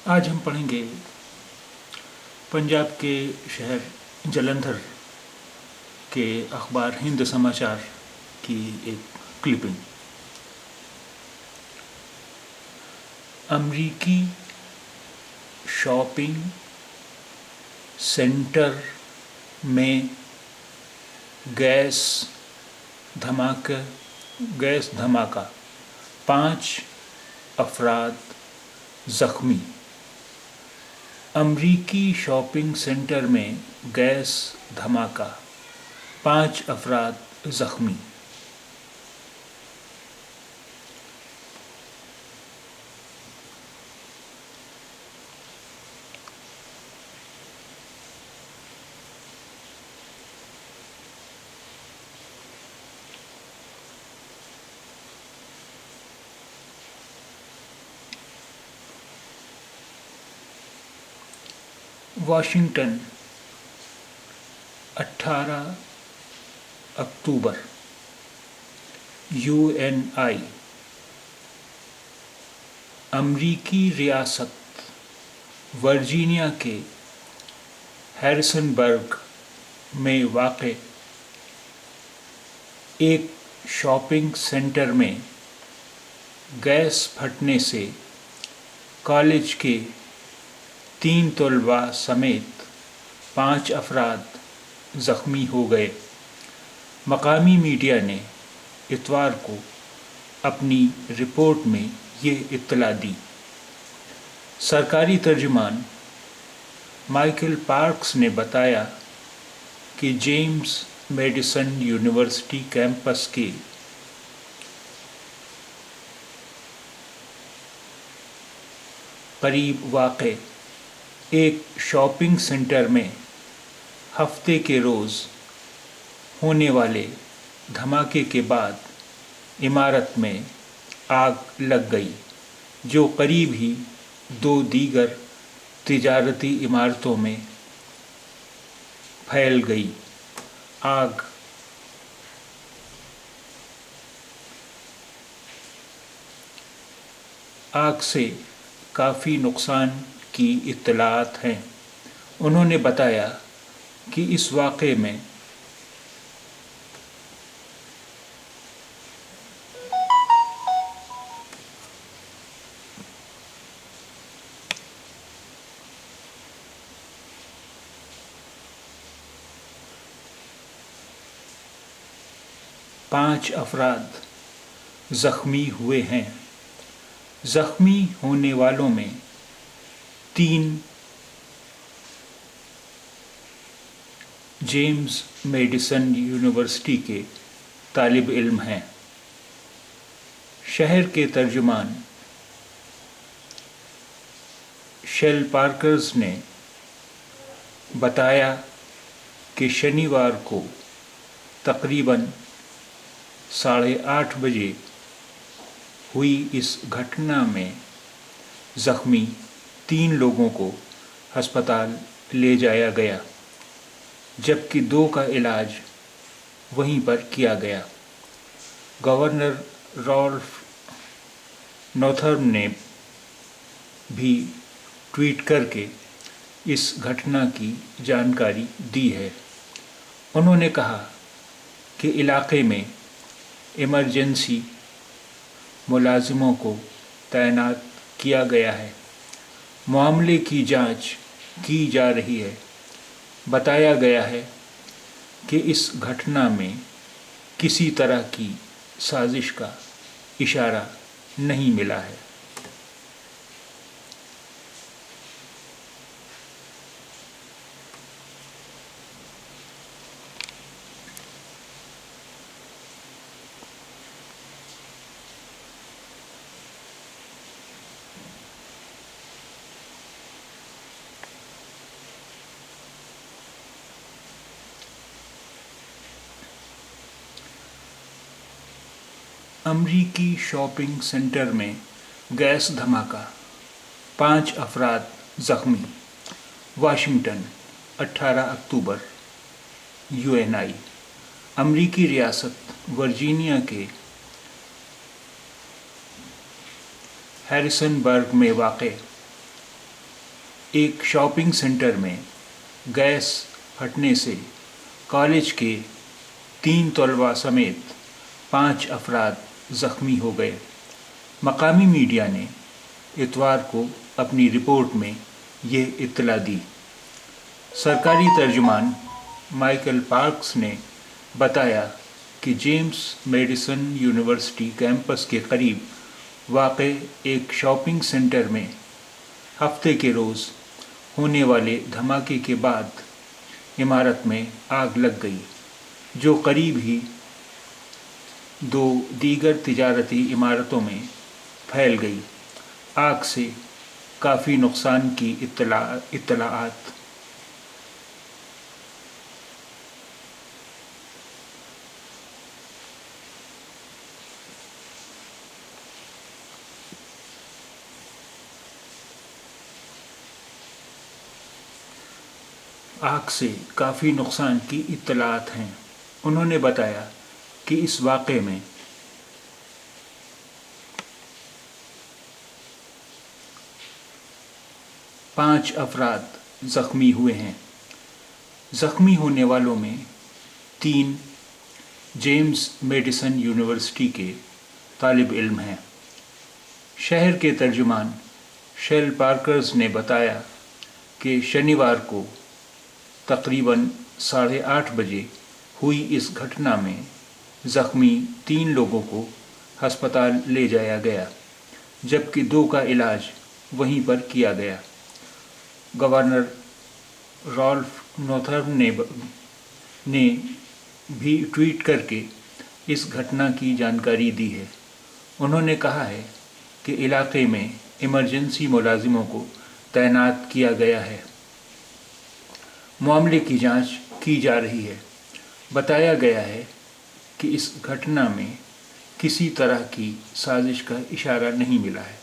آج ہم پڑھیں گے پنجاب کے شہر جلندھر کے اخبار ہند سماچار کی ایک کلپنگ۔ امریکی شاپنگ سینٹر میں گیس دھماکہ 5 افراد زخمی۔ امریکی شاپنگ سینٹر میں گیس دھماکہ 5 افراد زخمی۔ واشنگٹن، 18 اکتوبر۔ UNI امریکی ریاست ورجینیا کے ہیریسن برگ میں واقع ایک شاپنگ سینٹر میں گیس پھٹنے سے کالج کے 3 طلباء سمیت 5 افراد زخمی ہو گئے۔ مقامی میڈیا نے اتوار کو اپنی رپورٹ میں یہ اطلاع دی۔ سرکاری ترجمان مائیکل پارکس نے بتایا کہ جیمز میڈیسن یونیورسٹی کیمپس کے قریب واقع ایک شاپنگ سینٹر میں ہفتے کے روز ہونے والے دھماکے کے بعد عمارت میں آگ لگ گئی، جو قریب ہی 2 دیگر تجارتی عمارتوں میں پھیل گئی۔ آگ سے کافی نقصان کی اطلاعات ہیں۔ انہوں نے بتایا کہ اس واقعے میں پانچ افراد زخمی ہوئے ہیں۔ زخمی ہونے والوں میں 3 جیمز میڈیسن یونیورسٹی کے طالب علم ہیں۔ شہر کے ترجمان شیل پارکرز نے بتایا کہ شنیوار کو تقریباً 8:30 بجے ہوئی اس گھٹنا میں زخمی 3 لوگوں کو ہسپتال لے جایا گیا، جبکہ 2 کا علاج وہیں پر کیا گیا۔ گورنر رالف نورتھم نے بھی ٹویٹ کر کے اس گھٹنا کی جانکاری دی ہے۔ انہوں نے کہا کہ علاقے میں ایمرجنسی ملازموں کو تعینات کیا گیا ہے۔ معاملے کی جانچ کی جا رہی ہے۔ بتایا گیا ہے کہ اس گھٹنا میں کسی طرح کی سازش کا اشارہ نہیں ملا ہے۔ امریکی شاپنگ سینٹر میں گیس دھماکہ 5 افراد زخمی۔ واشنگٹن، 18 اکتوبر۔ UNI امریکی ریاست ورجینیا کے ہیریسن برگ میں واقع ایک شاپنگ سینٹر میں گیس پھٹنے سے کالج کے 3 طلباء سمیت 5 افراد زخمی ہو گئے۔ مقامی میڈیا نے اتوار کو اپنی رپورٹ میں یہ اطلاع دی۔ سرکاری ترجمان مائیکل پارکس نے بتایا کہ جیمز میڈیسن یونیورسٹی کیمپس کے قریب واقع ایک شاپنگ سینٹر میں ہفتے کے روز ہونے والے دھماکے کے بعد عمارت میں آگ لگ گئی، جو قریب ہی 2 دیگر تجارتی عمارتوں میں پھیل گئی۔ آگ سے کافی نقصان کی اطلاعات ہیں۔ انہوں نے بتایا کہ اس واقعے میں 5 افراد زخمی ہوئے ہیں۔ زخمی ہونے والوں میں 3 جیمز میڈیسن یونیورسٹی کے طالب علم ہیں۔ شہر کے ترجمان شیل پارکرز نے بتایا کہ شنیوار کو تقریباً 8:30 بجے ہوئی اس گھٹنا میں زخمی 3 لوگوں کو ہسپتال لے جایا گیا، جبکہ 2 کا علاج وہیں پر کیا گیا۔ گورنر رالف نورتھم نے بھی ٹویٹ کر کے اس گھٹنا کی جانکاری دی ہے۔ انہوں نے کہا ہے کہ علاقے میں ایمرجنسی ملازموں کو تعینات کیا گیا ہے۔ معاملے کی جانچ کی جا رہی ہے۔ بتایا گیا ہے کہ اس گھٹنا میں کسی طرح کی سازش کا اشارہ نہیں ملا ہے۔